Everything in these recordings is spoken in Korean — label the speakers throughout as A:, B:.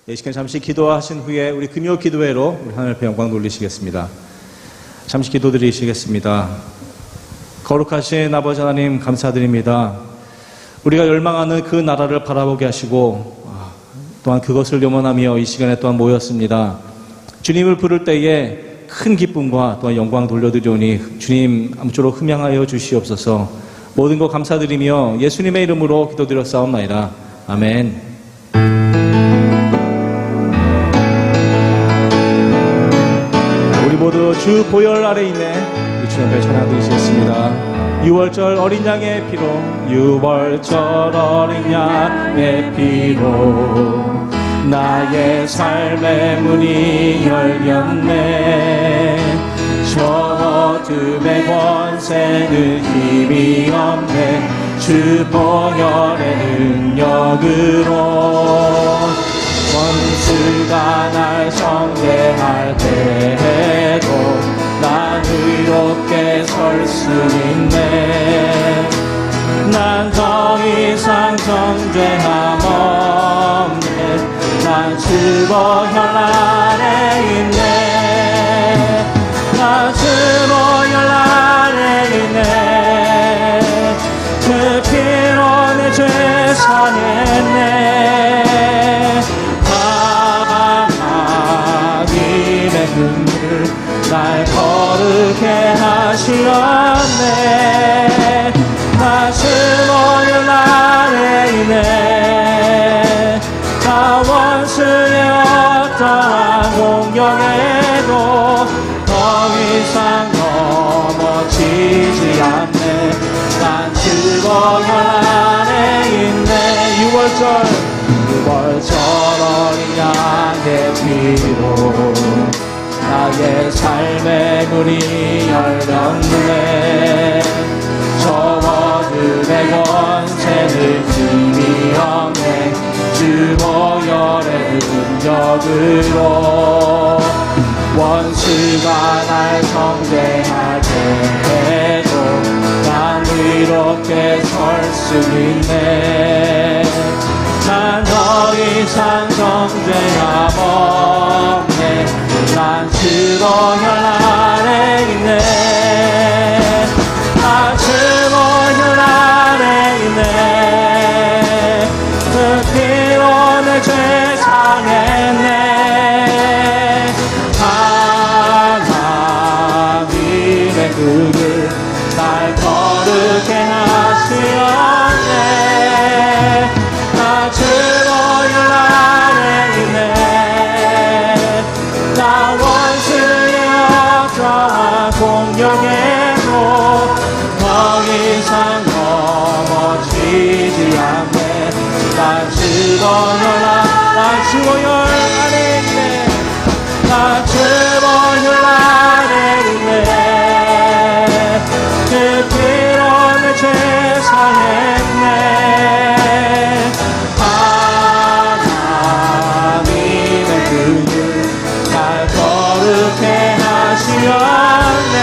A: 이 시간 잠시 기도하신 후에 우리 금요 기도회로 우리 하나님 앞에 영광 돌리시겠습니다. 잠시 기도 드리시겠습니다. 거룩하신 아버지 하나님 감사드립니다. 우리가 열망하는 그 나라를 바라보게 하시고 또한 그것을 염원하며 이 시간에 또한 모였습니다. 주님을 부를 때에 큰 기쁨과 또한 영광 돌려드리오니 주님 아무쪼록 흠양하여 주시옵소서. 모든 것 감사드리며 예수님의 이름으로 기도드렸사옵나이다. 아멘. 우리 모두 주 보혈 아래 있네 이 주님의 찬양 드리시겠습니다. 6월절 어린 양의 피로 6월절 어린 양의 피로 나의 삶의 문이 열렸네. 저 어둠의 권세는 힘이 없네. 주 보혈의 능력으로 원수가 날 정죄할 때에도 난 의롭게 설 수 있네. 난 더 이상 정죄함 없네. 난 주 보혈 아래 있네. 난 주 보혈 아래 있네. 그 피로 내 죄 사했네. 하나님의 눈물 날 거룩해 하시었네. 나 주 보혈 아래 있네. 나 원수의 어떠한 공격에도 더 이상 넘어지지 않네. 난 주 보혈 아래 있네. 6월절 어린 양의 피로 나의 삶의 문이 열렸네. 저 어둠의 권세는 힘이 없네. 주 보혈의 능력으로 원수가 날 정죄할 때에도 난 의롭게 설 수 있네. 난 더 이상 정죄함 없네. 난 주 보혈 아래 있네. 난 주 보혈 아래 있네. 그 피로 내 죄 사했네. 하나님의 그늘 날 거룩해 하시었네. 나 주 보혈 아래 있네. 나 원수의 어떠한 공격에도 더 이상 넘어지지 않네. 난 주 보혈 아래 있네. 난 주 보혈 아래 있네. 그 피로 내 죄 사했네. 하나님의 그늘 날 거룩해 하시었네.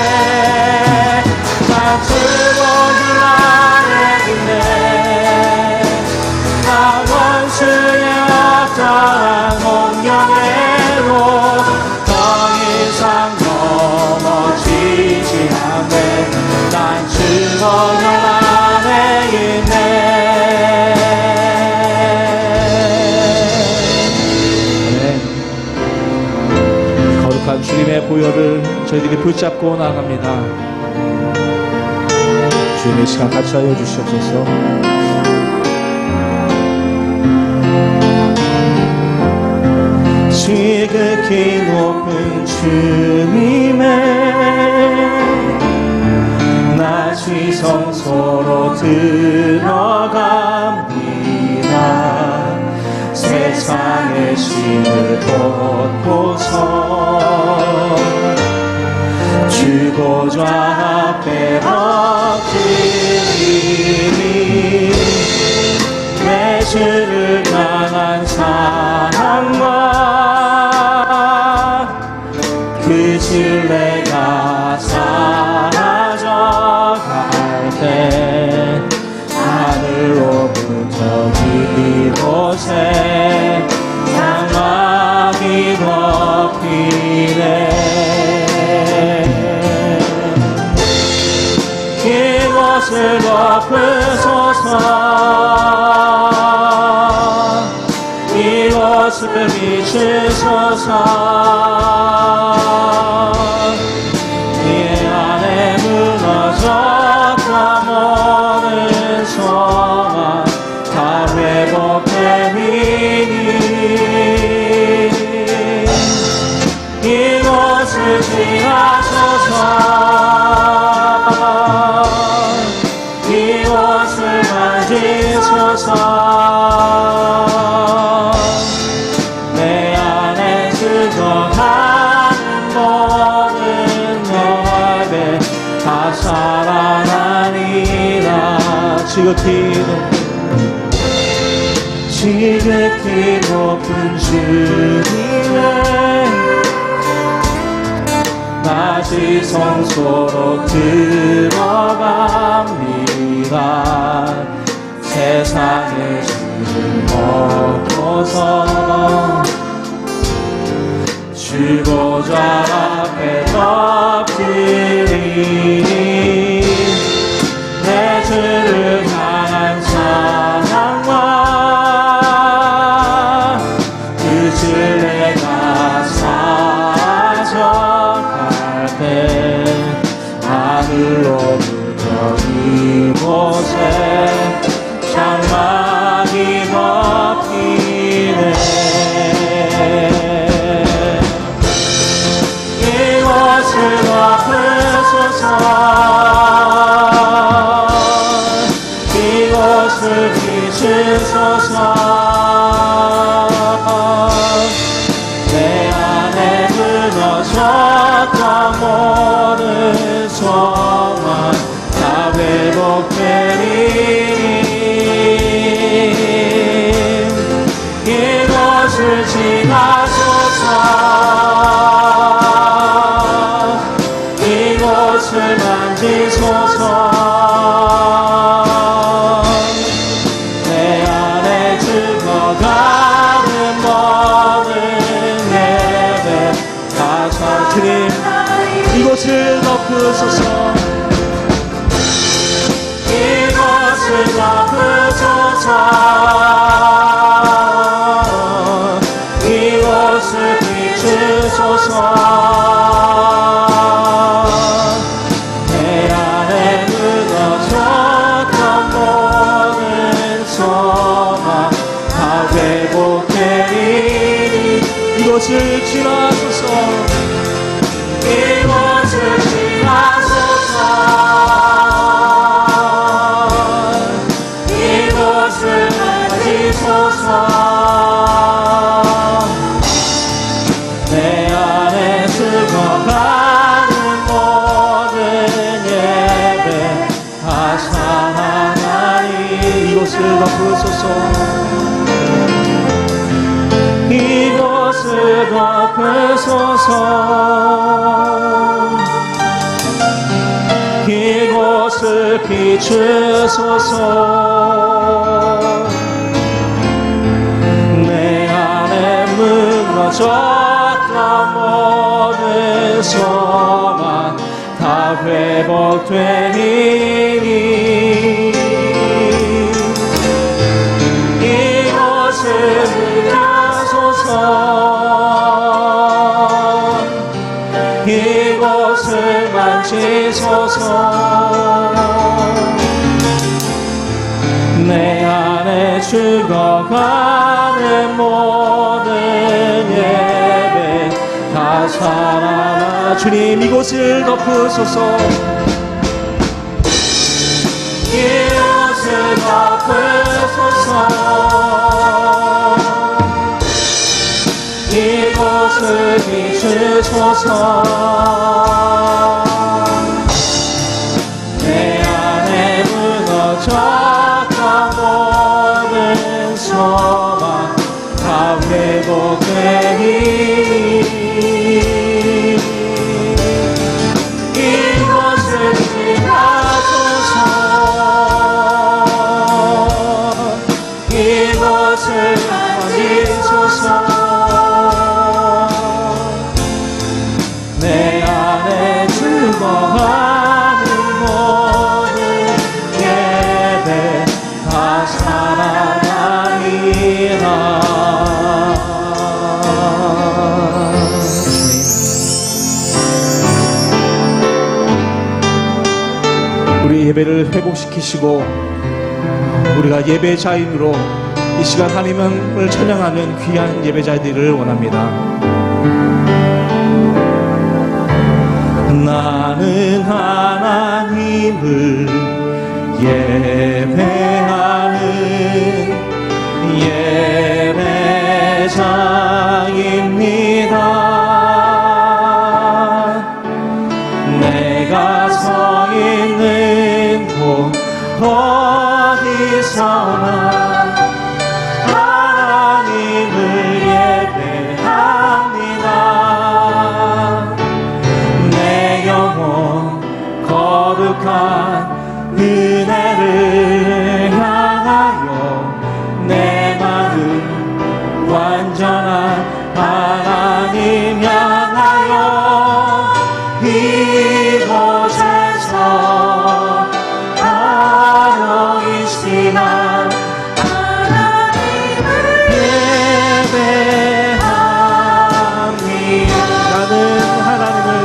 A: 난 주 보혈 아래 있네. 나 원수의 어떠한 공격에도 더 이상 넘어지지 않네. 난 주 보혈 아래 있네. 거룩한 주님의 보혈을 저희들이 붙잡고 나아갑니다. 주님의 시간 같이 하여 주시옵소서. 지극히 높은 주님의 낮이 성소로 들어갑니다. 세상의 신을 돋보소 주고자 앞에 엎드리니 내 주를 향한 사랑과 그 신뢰가 사라져갈 때 하늘로부터 이곳에 향한 이곳을 덮으소서 이곳을 비추소서 이 안에 무너졌던 모든 소망 다 회복되리니 이곳을 지나소서 이곳을 만지소서 내 안에 죽어가는 모든 영화에 다 살아나리라 지극히 높은 주님의 낮이 성소로 들어갑니다 세상의 주를 먹고서 주보좌 앞에 엎드리니 내 주를 향한 사랑과 그 주내가 사정할 때 하늘로부터 이곳에 장막이 덮이네 이곳을 덮으소서 이곳을 비추소서 내 안에 무너졌던 모든 소망 다 회복되리니 이곳을 지나소서 이곳을 만지소서 내 안에 죽어가는 모든 예배 다 주님 이곳을 덮으소서 이곳을 덮으소서 이곳을 비추소서 내 안에 무너졌던 모든 소망 다 회복되리니 이곳을 지나소서 이곳을 지나소서 이곳을 만지소서 내 안에 죽어가는 모든 예배 다 살아나리 이곳을 덮으소서 이곳을 덮으소서 이곳을 비추소서 내 안에 무너졌던 모든 소망 다 회복되리니 이곳을 비추소서 이곳을 만지소서 내 안에 죽어가는 모든 예배 다 살아나 주님 이곳을 덮으소서 이곳을 덮으소서 이곳을 비추소서 내 안에 무너졌던 모든 소망 다 회복되니 이곳을 지나소서 이곳을 만지소서 내 안에 죽어가는 모든 우리 예배를 회복시키시고 우리가 예배자인으로 이 시간 하나님을 찬양하는 귀한 예배자들을 원합니다. 나는 하나님을 예배하는 예배자입니다. 내가 서 있는 곳 어디서나 하나님을 예배합니다. 내 영혼 거룩한 은혜를 향하여 내 마음 완전한 하나님 향하여 이곳에서 하루 이 시간 하나님을 예배합니다. 나는 하나님을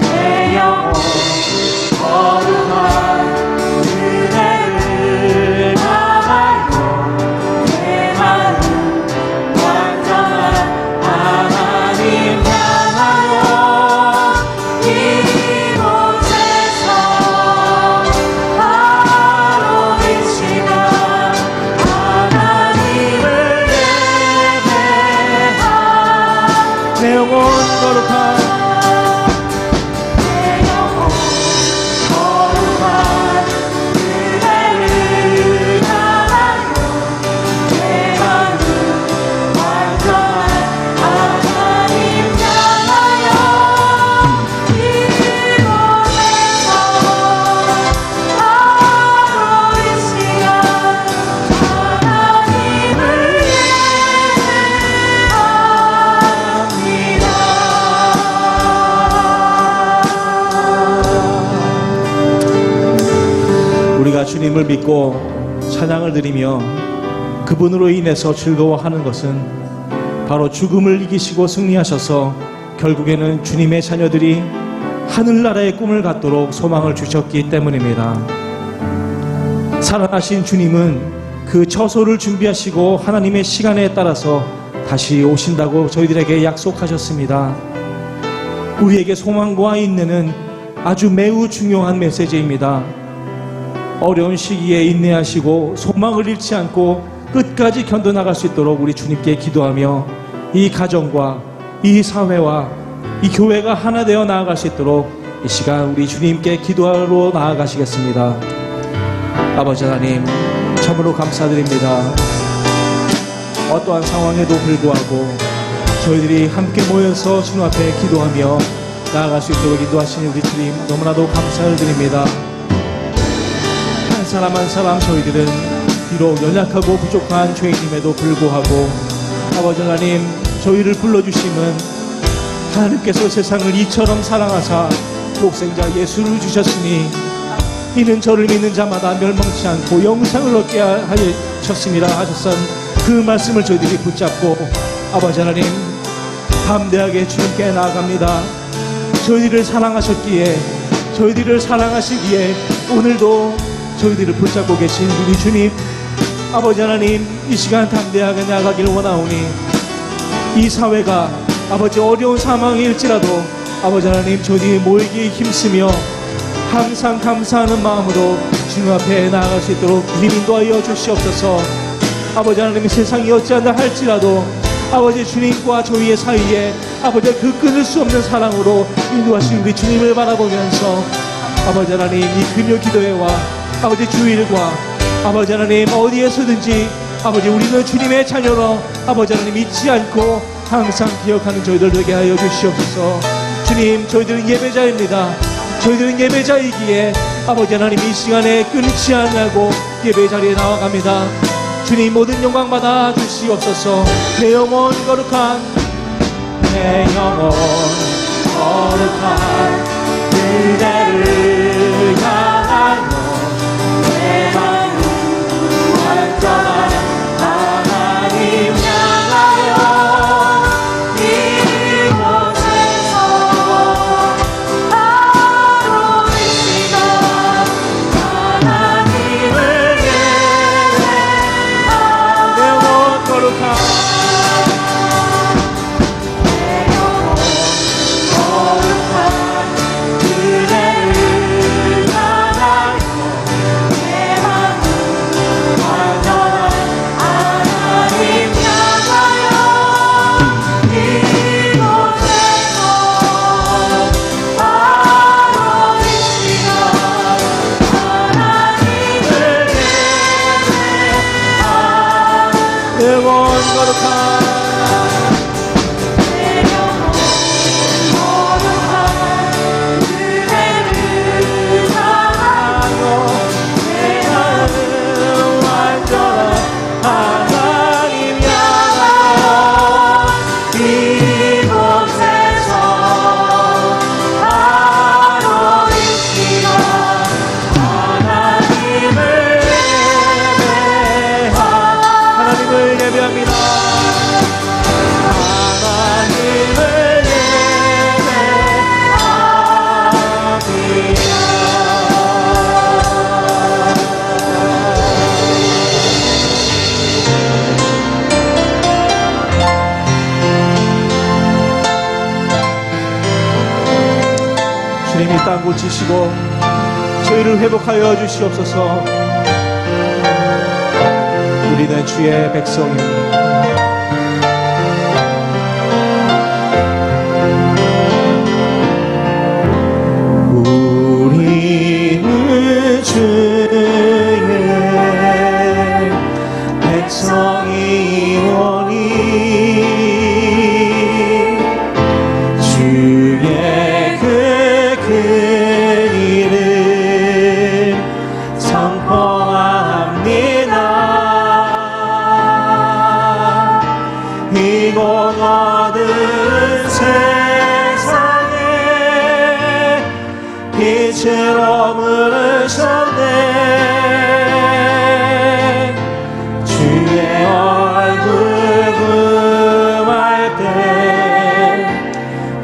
A: 내 영혼 거룩한 은혜를 향하여 내 마음 완전한 하나님 향하여 이곳에서 하루 이 시간 하나님을 우리가 주님을 믿고 찬양을 드리며 그분으로 인해서 즐거워하는 것은 바로 죽음을 이기시고 승리하셔서 결국에는 주님의 자녀들이 하늘나라의 꿈을 갖도록 소망을 주셨기 때문입니다. 살아나신 주님은 그 처소를 준비하시고 하나님의 시간에 따라서 다시 오신다고 저희들에게 약속하셨습니다. 우리에게 소망과 인내는 아주 매우 중요한 메시지입니다. 어려운 시기에 인내하시고 소망을 잃지 않고 끝까지 견뎌나갈 수 있도록 우리 주님께 기도하며 이 가정과 이 사회와 이 교회가 하나 되어 나아갈 수 있도록 이 시간 우리 주님께 기도하러 나아가시겠습니다. 아버지 하나님, 참으로 감사드립니다. 어떠한 상황에도 불구하고 저희들이 함께 모여서 주님 앞에 기도하며 나아갈 수 있도록 인도하시는 우리 주님 너무나도 감사를 드립니다. 한 사람 한 사람 저희들은 비록 연약하고 부족한 죄인임에도 불구하고 아버지 하나님, 저희를 불러주심은 하나님께서 세상을 이처럼 사랑하사 독생자 예수를 주셨으니 이는 저를 믿는 자마다 멸망치 않고 영생을 얻게 하셨습니다 하셨던 그 말씀을 저희들이 붙잡고 아버지 하나님, 담대하게 주님께 나아갑니다. 저희들을 사랑하셨기에, 저희들을 사랑하시기에 오늘도 저희들을 붙잡고 계신 우리 주님 아버지 하나님, 이 시간 담대하게 나아가기를 원하오니 이 사회가 아버지 어려운 상황일지라도 아버지 하나님, 저희들이 모이기에 힘쓰며 항상 감사하는 마음으로 주님 앞에 나아갈 수 있도록 주님 인도하여 주시옵소서. 아버지 하나님, 세상이 어찌한다 할지라도 아버지 주님과 저희의 사이에 아버지 그 끊을 수 없는 사랑으로 인도하신 우리 주님을 바라보면서 아버지 하나님, 이 금요 기도회와 아버지 주일과 아버지 하나님 어디에서든지 아버지 우리는 주님의 자녀로 아버지 하나님 잊지 않고 항상 기억하는 저희들 되게 하여 주시옵소서. 주님, 저희들은 예배자입니다. 저희들은 예배자이기에 아버지 하나님 이 시간에 끊지 않냐고 예배 자리에 나아갑니다. 주님 모든 영광 받아 주시옵소서. 내 영혼 거룩한 그대를 향하여 내 마음 완전한 하나님 향하여
B: 이곳에서 바로 이 시간 하나님을 예배하며
A: 내 영혼 거룩한 영원 거룩한 그대를 향하여 내 마음 완전한 하나님 향하여
B: 이곳에서 바로 이 시간 하나님을
A: 하나님을 예배합니다. 하나님을 주님이 땅 고치시고 저희를 회복하여 주시옵소서. 우리는 주의 백성입니다. 우리는 주의 백성이오니 주의 그 이름 선포합니다. 이곳 모든 세상에 빛으로 물으셨네. 주의 얼굴 구할 때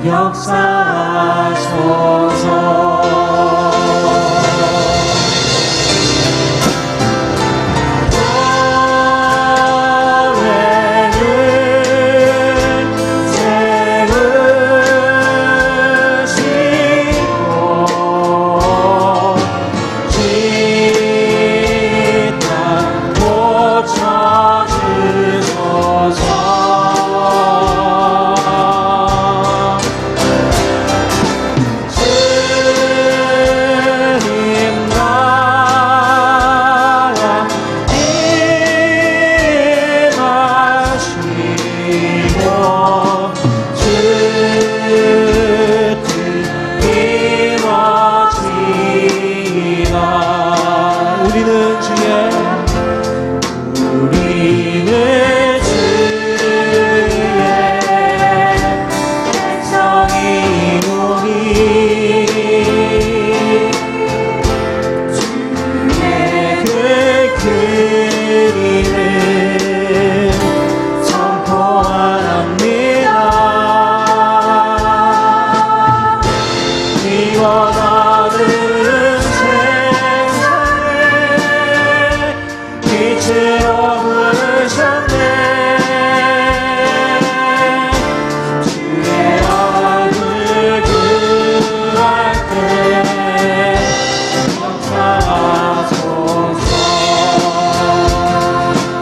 A: 역사하소서.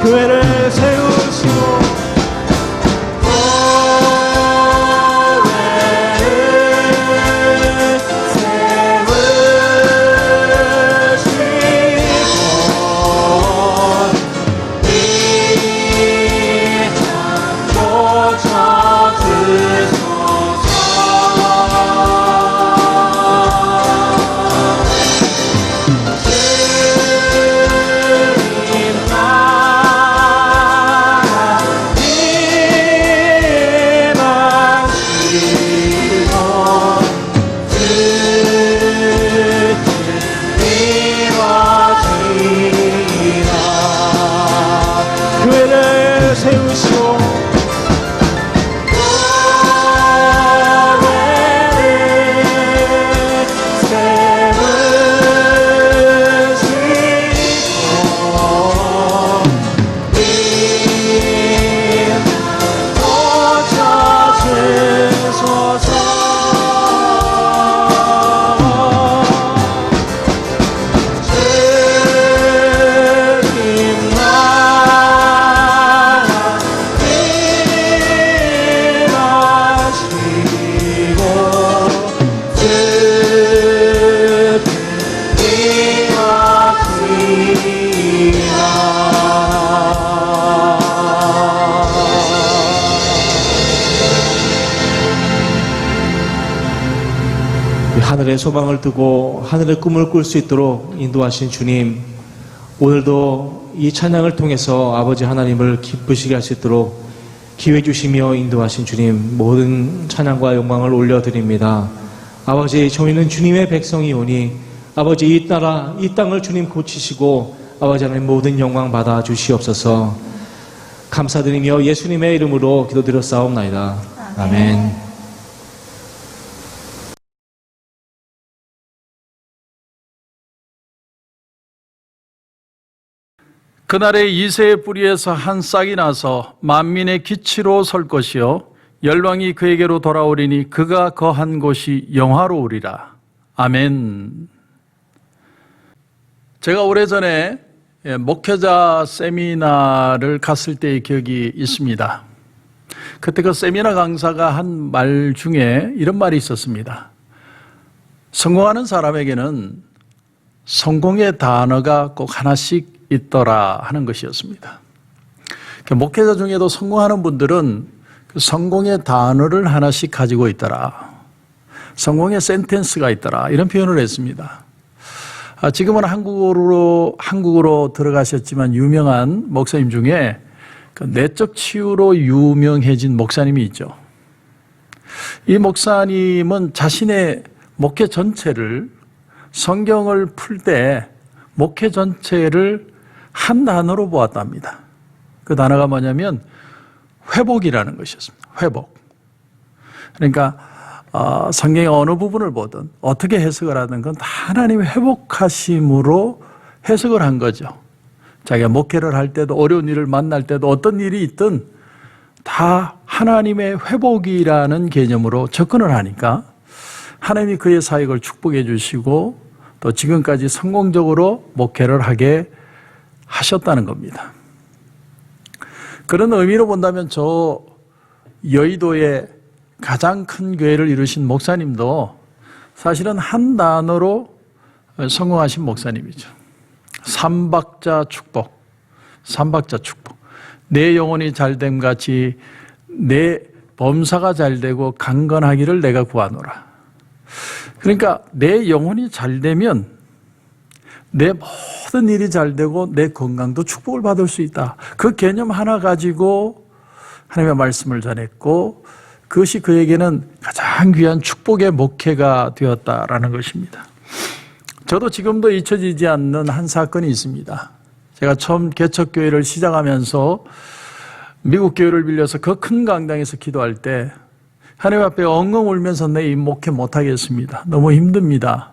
A: 교회를 세우시고 하늘의 소망을 두고 하늘의 꿈을 꿀 수 있도록 인도하신 주님, 오늘도 이 찬양을 통해서 아버지 하나님을 기쁘시게 할 수 있도록 기회 주시며 인도하신 주님, 모든 찬양과 영광을 올려드립니다. 아버지, 저희는 주님의 백성이오니 아버지, 이 나라, 이 땅을 주님 고치시고 아버지 하나님 모든 영광 받아 주시옵소서. 감사드리며 예수님의 이름으로 기도드렸사옵나이다. 아멘.
C: 그날에 이새의 뿌리에서 한 싹이 나서 만민의 기치로 설 것이요 열왕이 그에게로 돌아오리니 그가 거한 곳이 영화로우리라. 아멘. 제가 오래전에 목회자 세미나를 갔을 때의 기억이 있습니다. 그때 그 세미나 강사가 한 말 중에 이런 말이 있었습니다. 성공하는 사람에게는 성공의 단어가 꼭 하나씩 있더라 하는 것이었습니다. 목회자 중에도 성공하는 분들은 그 성공의 단어를 하나씩 가지고 있더라. 성공의 센텐스가 있더라. 이런 표현을 했습니다. 지금은 한국으로 들어가셨지만 유명한 목사님 중에 그 내적 치유로 유명해진 목사님이 있죠. 이 목사님은 자신의 목회 전체를 성경을 풀 때 목회 전체를 한 단어로 보았답니다. 그 단어가 뭐냐면 회복이라는 것이었습니다. 회복. 그러니까 성경의 어느 부분을 보든 어떻게 해석을 하든 건 다 하나님의 회복하심으로 해석을 한 거죠. 자기가 목회를 할 때도 어려운 일을 만날 때도 어떤 일이 있든 다 하나님의 회복이라는 개념으로 접근을 하니까 하나님이 그의 사역을 축복해 주시고 또 지금까지 성공적으로 목회를 하게 하셨다는 겁니다. 그런 의미로 본다면 저 여의도의 가장 큰 교회를 이루신 목사님도 사실은 한 단어로 성공하신 목사님이죠. 삼박자 축복. 삼박자 축복. 내 영혼이 잘됨 같이 내 범사가 잘되고 강건하기를 내가 구하노라. 그러니까 내 영혼이 잘되면 내 모든 일이 잘되고 내 건강도 축복을 받을 수 있다. 그 개념 하나 가지고 하나님의 말씀을 전했고 그것이 그에게는 가장 귀한 축복의 목회가 되었다라는 것입니다. 저도 지금도 잊혀지지 않는 한 사건이 있습니다. 제가 처음 개척교회를 시작하면서 미국 교회를 빌려서 그 큰 강당에서 기도할 때 하나님 앞에 엉엉 울면서 내 이 목회 못하겠습니다. 너무 힘듭니다.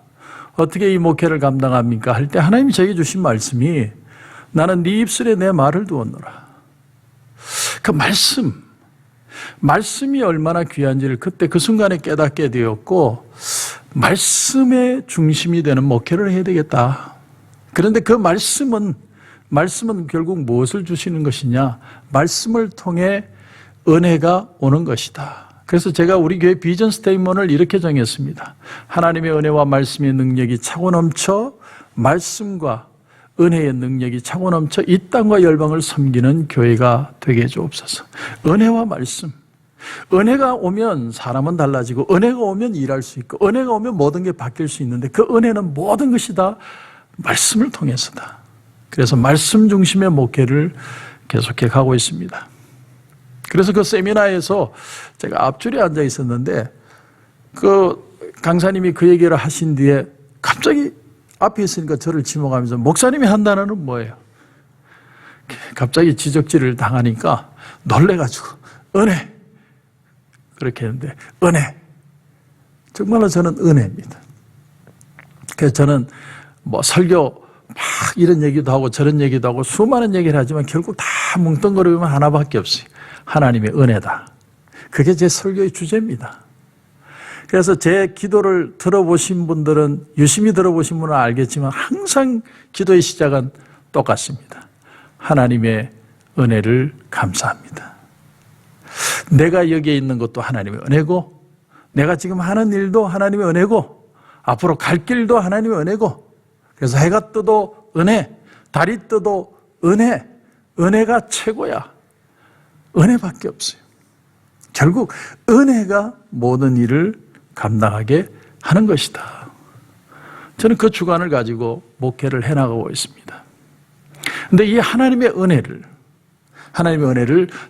C: 어떻게 이 목회를 감당합니까? 할 때 하나님이 제게 주신 말씀이 나는 네 입술에 내 말을 두었노라. 그 말씀이 얼마나 귀한지를 그때 그 순간에 깨닫게 되었고 말씀의 중심이 되는 목회를 해야 되겠다. 그런데 그 말씀은 결국 무엇을 주시는 것이냐? 말씀을 통해 은혜가 오는 것이다. 그래서 제가 우리 교회 비전 스테이트먼트를 이렇게 정했습니다. 하나님의 은혜와 말씀의 능력이 차고 넘쳐 말씀과 은혜의 능력이 차고 넘쳐 이 땅과 열방을 섬기는 교회가 되게 해주옵소서. 은혜와 말씀. 은혜가 오면 사람은 달라지고 은혜가 오면 일할 수 있고 은혜가 오면 모든 게 바뀔 수 있는데 그 은혜는 모든 것이 다 말씀을 통해서다. 그래서 말씀 중심의 목회를 계속해 가고 있습니다. 그래서 그 세미나에서 제가 앞줄에 앉아 있었는데 그 강사님이 그 얘기를 하신 뒤에 갑자기 앞에 있으니까 저를 지목하면서 목사님이 한 단어는 뭐예요? 갑자기 지적질을 당하니까 놀래가지고 은혜 그렇게 했는데 은혜 정말로 저는 은혜입니다. 그래서 저는 뭐 설교 막 이런 얘기도 하고 저런 얘기도 하고 수많은 얘기를 하지만 결국 다 뭉뚱그리면 하나밖에 없어요. 하나님의 은혜다. 그게 제 설교의 주제입니다. 그래서 제 기도를 들어보신 분들은 유심히 들어보신 분은 알겠지만 항상 기도의 시작은 똑같습니다. 하나님의 은혜를 감사합니다. 내가 여기에 있는 것도 하나님의 은혜고 내가 지금 하는 일도 하나님의 은혜고 앞으로 갈 길도 하나님의 은혜고 그래서 해가 떠도 은혜, 달이 떠도 은혜, 은혜가 최고야. 은혜밖에 없어요. 결국 은혜가 모든 일을 감당하게 하는 것이다. 저는 그 주관을 가지고 목회를 해나가고 있습니다. 근데 이 하나님의 은혜를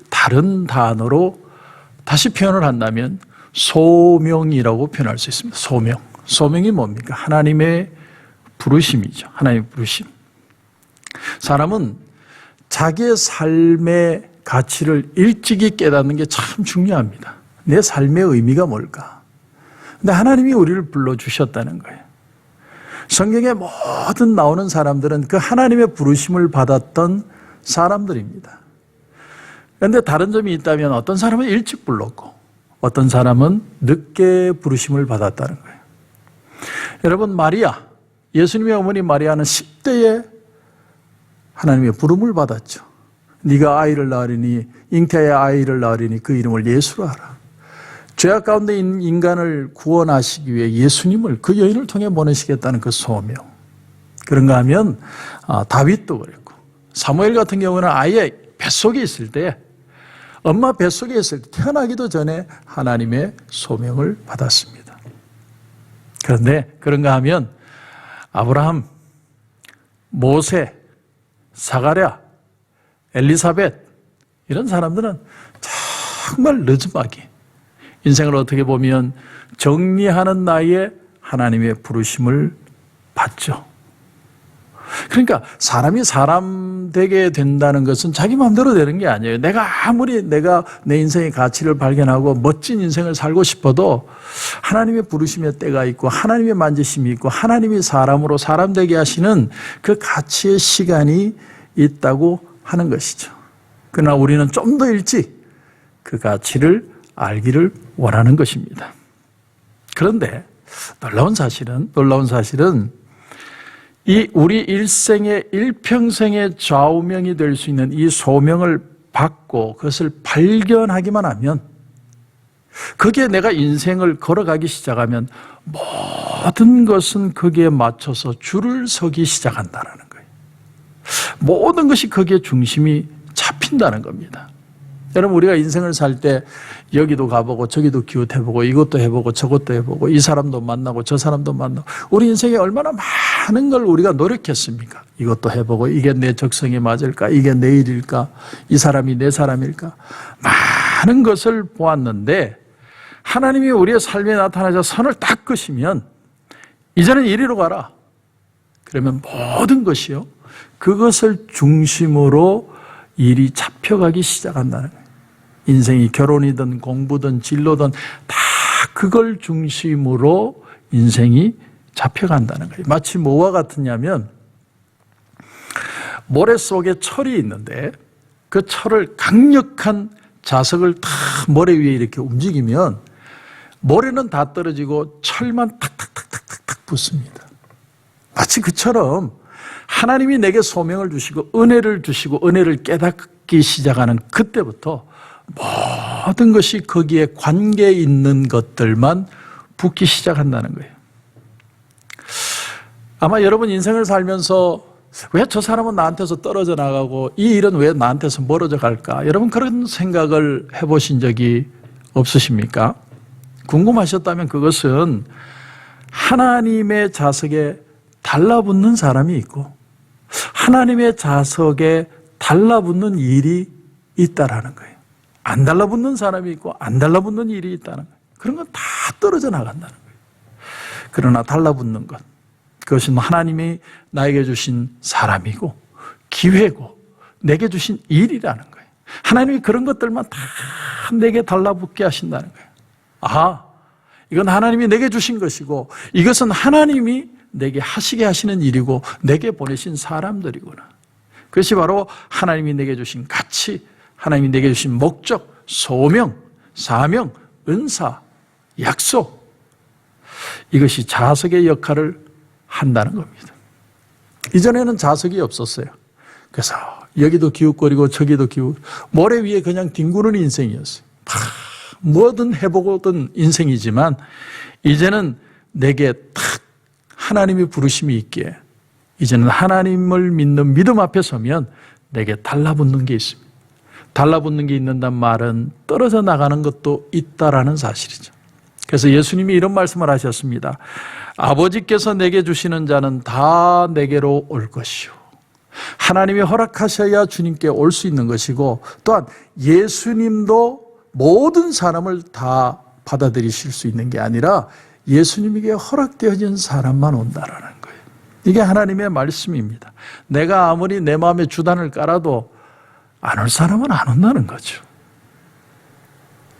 C: 다른 단어로 다시 표현을 한다면 소명이라고 표현할 수 있습니다. 소명. 소명이 뭡니까? 하나님의 부르심이죠. 하나님의 부르심. 사람은 자기의 삶의 가치를 일찍이 깨닫는 게 참 중요합니다. 내 삶의 의미가 뭘까? 근데 하나님이 우리를 불러주셨다는 거예요. 성경에 모든 나오는 사람들은 그 하나님의 부르심을 받았던 사람들입니다. 그런데 다른 점이 있다면 어떤 사람은 일찍 불렀고 어떤 사람은 늦게 부르심을 받았다는 거예요. 여러분, 마리아, 예수님의 어머니 마리아는 10대에 하나님의 부름을 받았죠. 네가 아이를 낳으리니 잉태의 아이를 낳으리니 그 이름을 예수로 하라. 죄악 가운데 있는 인간을 구원하시기 위해 예수님을 그 여인을 통해 보내시겠다는 그 소명. 그런가 하면 다윗도 그랬고 사무엘 같은 경우는 아예 뱃속에 있을 때, 엄마 뱃속에 있을 때 태어나기도 전에 하나님의 소명을 받았습니다. 그런데 그런가 하면 아브라함, 모세, 사가랴, 엘리사벳 이런 사람들은 정말 늦음하게 인생을 어떻게 보면 정리하는 나이에 하나님의 부르심을 받죠. 그러니까 사람이 사람 되게 된다는 것은 자기 마음대로 되는 게 아니에요. 내가 아무리 내 인생의 가치를 발견하고 멋진 인생을 살고 싶어도 하나님의 부르심의 때가 있고 하나님의 만지심이 있고 하나님이 사람으로 사람 되게 하시는 그 가치의 시간이 있다고 하는 것이죠. 그러나 우리는 좀 더 일찍 그 가치를 알기를 원하는 것입니다. 그런데 놀라운 사실은 이 우리 일생의 일평생의 좌우명이 될 수 있는 이 소명을 받고 그것을 발견하기만 하면, 거기에 내가 인생을 걸어가기 시작하면 모든 것은 거기에 맞춰서 줄을 서기 시작한다는 거예요. 모든 것이 거기에 중심이 잡힌다는 겁니다. 여러분, 우리가 인생을 살 때 여기도 가보고 저기도 기웃해보고 이것도 해보고 저것도 해보고 이 사람도 만나고 저 사람도 만나고, 우리 인생에 얼마나 많은 걸 우리가 노력했습니까? 이것도 해보고 이게 내 적성에 맞을까? 이게 내 일일까? 이 사람이 내 사람일까? 많은 것을 보았는데 하나님이 우리의 삶에 나타나서 선을 딱 끄시면 이제는 이리로 가라. 그러면 모든 것이요, 그것을 중심으로 일이 잡혀가기 시작한다는 거예요. 인생이 결혼이든 공부든 진로든 다 그걸 중심으로 인생이 잡혀간다는 거예요. 마치 뭐와 같으냐면 모래 속에 철이 있는데 그 철을 강력한 자석을 탁 모래 위에 이렇게 움직이면 모래는 다 떨어지고 철만 탁탁탁탁탁 붙습니다. 마치 그처럼 하나님이 내게 소명을 주시고 은혜를 주시고 은혜를 깨닫기 시작하는 그때부터 모든 것이 거기에 관계 있는 것들만 붙기 시작한다는 거예요. 아마 여러분 인생을 살면서 왜 저 사람은 나한테서 떨어져 나가고 이 일은 왜 나한테서 멀어져 갈까? 여러분 그런 생각을 해보신 적이 없으십니까? 궁금하셨다면 그것은 하나님의 자석에 달라붙는 사람이 있고 하나님의 자석에 달라붙는 일이 있다라는 거예요. 안 달라붙는 사람이 있고 안 달라붙는 일이 있다는 거예요. 그런 건 다 떨어져 나간다는 거예요. 그러나 달라붙는 것, 그것은 하나님이 나에게 주신 사람이고 기회고 내게 주신 일이라는 거예요. 하나님이 그런 것들만 다 내게 달라붙게 하신다는 거예요. 아, 이건 하나님이 내게 주신 것이고 이것은 하나님이 내게 하시게 하시는 일이고 내게 보내신 사람들이구나. 그것이 바로 하나님이 내게 주신 가치, 하나님이 내게 주신 목적, 소명, 사명, 은사, 약속, 이것이 자석의 역할을 한다는 겁니다. 이전에는 자석이 없었어요. 그래서 여기도 기웃거리고 저기도 모래 위에 그냥 뒹구는 인생이었어요. 뭐든 해보고든 인생이지만 이제는 내게 탁 하나님의 부르심이 있기에 이제는 하나님을 믿는 믿음 앞에 서면 내게 달라붙는 게 있습니다. 달라붙는 게 있는단 말은 떨어져 나가는 것도 있다라는 사실이죠. 그래서 예수님이 이런 말씀을 하셨습니다. 아버지께서 내게 주시는 자는 다 내게로 올 것이요. 하나님이 허락하셔야 주님께 올 수 있는 것이고, 또한 예수님도 모든 사람을 다 받아들이실 수 있는 게 아니라 예수님에게 허락되어진 사람만 온다라는 거예요. 이게 하나님의 말씀입니다. 내가 아무리 내 마음에 주단을 깔아도 안 올 사람은 안 온다는 거죠.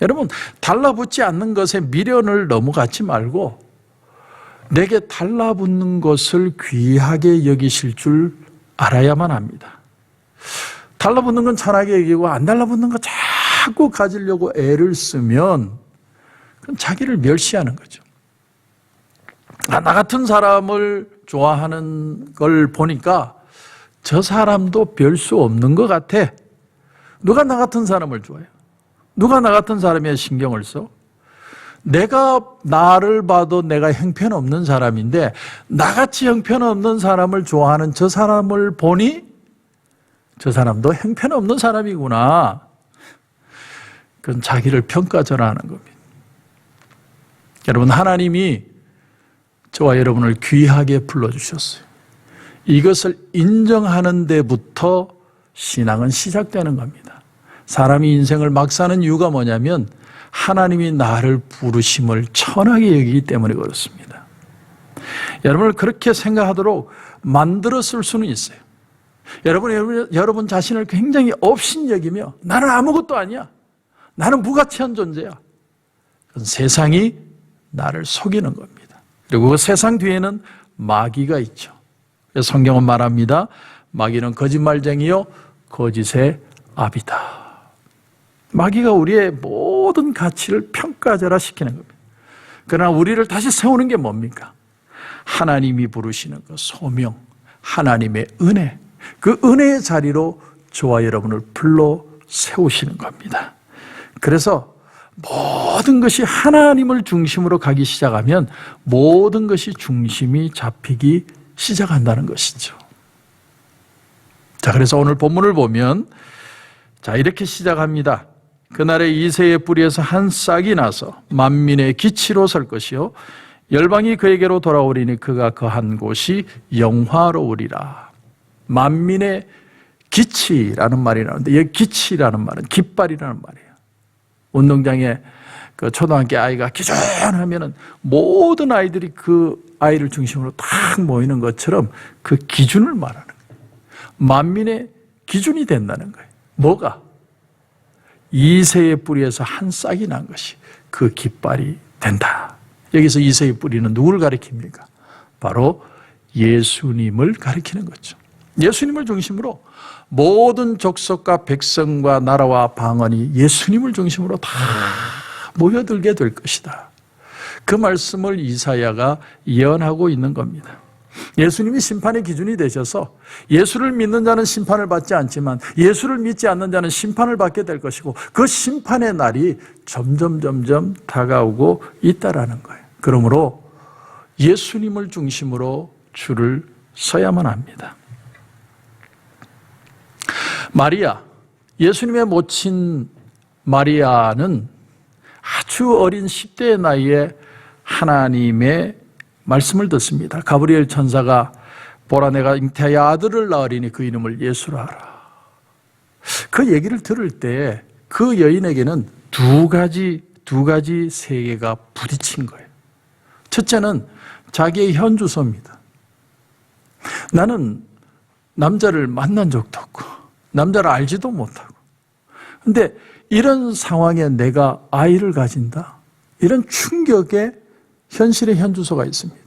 C: 여러분, 달라붙지 않는 것에 미련을 너무 갖지 말고 내게 달라붙는 것을 귀하게 여기실 줄 알아야만 합니다. 달라붙는 건 천하게 여기고 안 달라붙는 거 자꾸 가지려고 애를 쓰면 그건 자기를 멸시하는 거죠. 나 같은 사람을 좋아하는 걸 보니까 저 사람도 별 수 없는 것 같아. 누가 나 같은 사람을 좋아해요? 누가 나 같은 사람에 신경을 써? 내가 나를 봐도 내가 형편없는 사람인데 나같이 형편없는 사람을 좋아하는 저 사람을 보니 저 사람도 형편없는 사람이구나. 그건 자기를 평가절하하는 겁니다. 여러분, 하나님이 저와 여러분을 귀하게 불러주셨어요. 이것을 인정하는 데부터 신앙은 시작되는 겁니다. 사람이 인생을 막 사는 이유가 뭐냐면 하나님이 나를 부르심을 천하게 여기기 때문에 그렇습니다. 여러분을 그렇게 생각하도록 만들었을 수는 있어요. 여러분 자신을 굉장히 업신여기며 나는 아무것도 아니야. 나는 무가치한 존재야. 그건 세상이 나를 속이는 겁니다. 그리고 그 세상 뒤에는 마귀가 있죠. 그래서 성경은 말합니다. 마귀는 거짓말쟁이요 거짓의 아비다. 마귀가 우리의 모든 가치를 평가절하시키는 겁니다. 그러나 우리를 다시 세우는 게 뭡니까? 하나님이 부르시는 그 소명, 하나님의 은혜, 그 은혜의 자리로 저와 여러분을 불러 세우시는 겁니다. 그래서 모든 것이 하나님을 중심으로 가기 시작하면 모든 것이 중심이 잡히기 시작한다는 것이죠. 자, 그래서 오늘 본문을 보면 자, 이렇게 시작합니다. 그날에 이새의 뿌리에서 한 싹이 나서 만민의 기치로 설 것이요 열방이 그에게로 돌아오리니 그가 거한 곳이 영화로우리라. 만민의 기치라는 말이 나오는데 이 기치라는 말은 깃발이라는 말이에요. 운동장에 그 초등학교 아이가 기준하면은 모든 아이들이 그 아이를 중심으로 딱 모이는 것처럼 그 기준을 말하는 거예요. 만민의 기준이 된다는 거예요. 뭐가? 이새의 뿌리에서 한 싹이 난 것이 그 깃발이 된다. 여기서 이새의 뿌리는 누구를 가리킵니까? 바로 예수님을 가리키는 거죠. 예수님을 중심으로 모든 족속과 백성과 나라와 방언이 예수님을 중심으로 다 모여들게 될 것이다. 그 말씀을 이사야가 예언하고 있는 겁니다. 예수님이 심판의 기준이 되셔서 예수를 믿는 자는 심판을 받지 않지만 예수를 믿지 않는 자는 심판을 받게 될 것이고 그 심판의 날이 점점 다가오고 있다라는 거예요. 그러므로 예수님을 중심으로 줄을 서야만 합니다. 마리아, 예수님의 모친 마리아는 아주 어린 10대의 나이에 하나님의 말씀을 듣습니다. 가브리엘 천사가 보라 내가 잉태하여 아들을 낳으리니 그 이름을 예수라 하라. 그 얘기를 들을 때 그 여인에게는 두 가지 세계가 부딪힌 거예요. 첫째는 자기의 현주소입니다. 나는 남자를 만난 적도 없고 남자를 알지도 못하고 근데 이런 상황에 내가 아이를 가진다. 이런 충격의 현실의 현주소가 있습니다.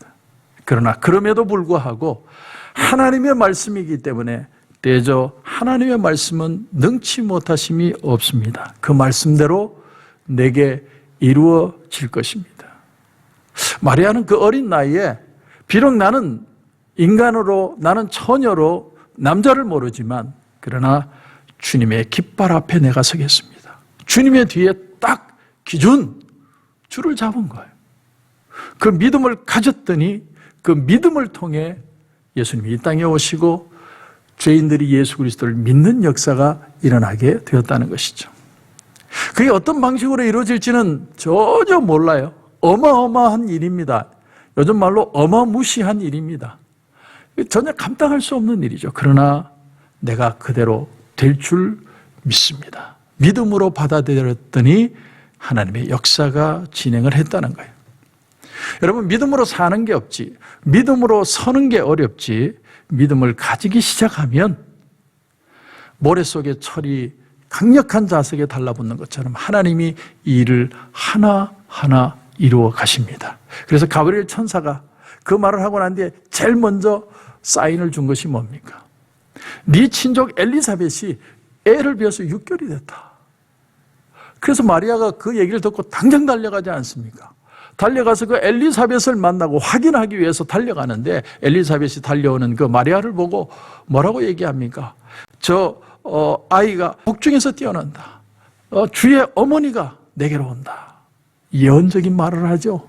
C: 그러나 그럼에도 불구하고 하나님의 말씀이기 때문에 대저 하나님의 말씀은 능치 못하심이 없습니다. 그 말씀대로 내게 이루어질 것입니다. 마리아는 그 어린 나이에 비록 나는 인간으로 나는 처녀로 남자를 모르지만 그러나 주님의 깃발 앞에 내가 서겠습니다. 주님의 뒤에 딱 기준 줄을 잡은 거예요. 그 믿음을 가졌더니 그 믿음을 통해 예수님이 이 땅에 오시고 죄인들이 예수 그리스도를 믿는 역사가 일어나게 되었다는 것이죠. 그게 어떤 방식으로 이루어질지는 전혀 몰라요. 어마어마한 일입니다. 요즘 말로 어마무시한 일입니다. 전혀 감당할 수 없는 일이죠. 그러나 내가 그대로 될 줄 믿습니다. 믿음으로 받아들였더니 하나님의 역사가 진행을 했다는 거예요. 여러분, 믿음으로 사는 게 없지, 믿음으로 서는 게 어렵지, 믿음을 가지기 시작하면 모래 속의 철이 강력한 자석에 달라붙는 것처럼 하나님이 이 일을 하나하나 이루어 가십니다. 그래서 가브리엘 천사가 그 말을 하고 난 뒤에 제일 먼저 사인을 준 것이 뭡니까? 네 친족 엘리사벳이 애를 비워서 6개월이 됐다. 그래서 마리아가 그 얘기를 듣고 당장 달려가지 않습니까? 달려가서 그 엘리사벳을 만나고 확인하기 위해서 달려가는데 엘리사벳이 달려오는 그 마리아를 보고 뭐라고 얘기합니까? 아이가 복중에서 뛰어난다. 주의 어머니가 내게로 온다. 예언적인 말을 하죠.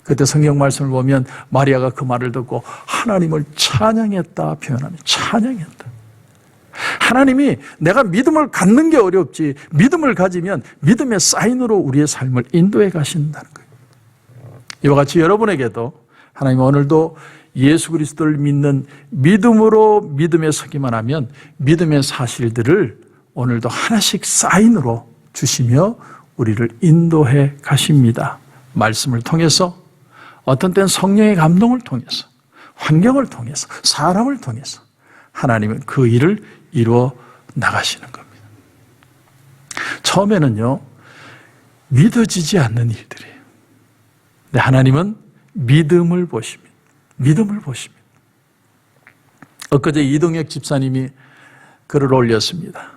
C: 그때 성경 말씀을 보면 마리아가 그 말을 듣고 하나님을 찬양했다 표현합니다. 찬양했다. 하나님이 내가 믿음을 갖는 게 어렵지, 믿음을 가지면 믿음의 사인으로 우리의 삶을 인도해 가신다는 거예요. 이와 같이 여러분에게도 하나님은 오늘도 예수 그리스도를 믿는 믿음으로 믿음에 서기만 하면 믿음의 사실들을 오늘도 하나씩 사인으로 주시며 우리를 인도해 가십니다. 말씀을 통해서, 어떤 때는 성령의 감동을 통해서, 환경을 통해서, 사람을 통해서 하나님은 그 일을 이루어 나가시는 겁니다. 처음에는요, 믿어지지 않는 일들이에요. 근데 하나님은 믿음을 보십니다. 믿음을 보십니다. 엊그제 이동혁 집사님이 글을 올렸습니다.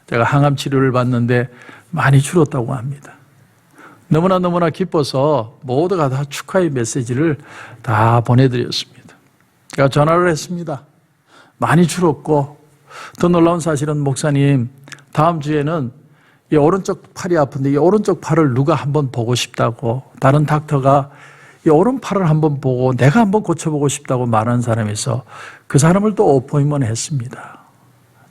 C: 제가 항암 치료를 받는데 많이 줄었다고 합니다. 너무나 기뻐서 모두가 다 축하의 메시지를 다 보내드렸습니다. 제가 전화를 했습니다. 많이 줄었고, 더 놀라운 사실은 목사님, 다음 주에는 이 오른쪽 팔이 아픈데 이 오른쪽 팔을 누가 한번 보고 싶다고, 다른 닥터가 이 오른팔을 한번 보고 내가 한번 고쳐보고 싶다고 말하는 사람이 있어 그 사람을 또 어포인먼트 했습니다.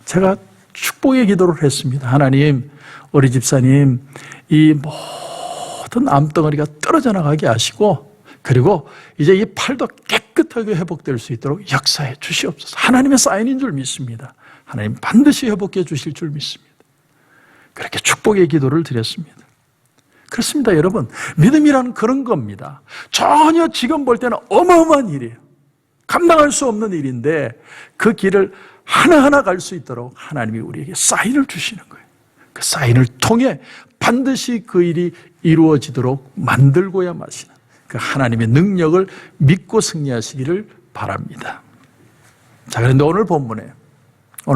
C: 제가 축복의 기도를 했습니다. 하나님, 우리 집사님 이 모든 암덩어리가 떨어져 나가게 하시고, 그리고 이제 이 팔도 깨끗하게 회복될 수 있도록 역사해 주시옵소서. 하나님의 사인인 줄 믿습니다. 하나님 반드시 회복해 주실 줄 믿습니다. 그렇게 축복의 기도를 드렸습니다. 그렇습니다, 여러분. 믿음이라는 그런 겁니다. 전혀 지금 볼 때는 어마어마한 일이에요. 감당할 수 없는 일인데 그 길을 하나하나 갈 수 있도록 하나님이 우리에게 사인을 주시는 거예요. 그 사인을 통해 반드시 그 일이 이루어지도록 만들고야 마시는 그 하나님의 능력을 믿고 승리하시기를 바랍니다. 자, 그런데 오늘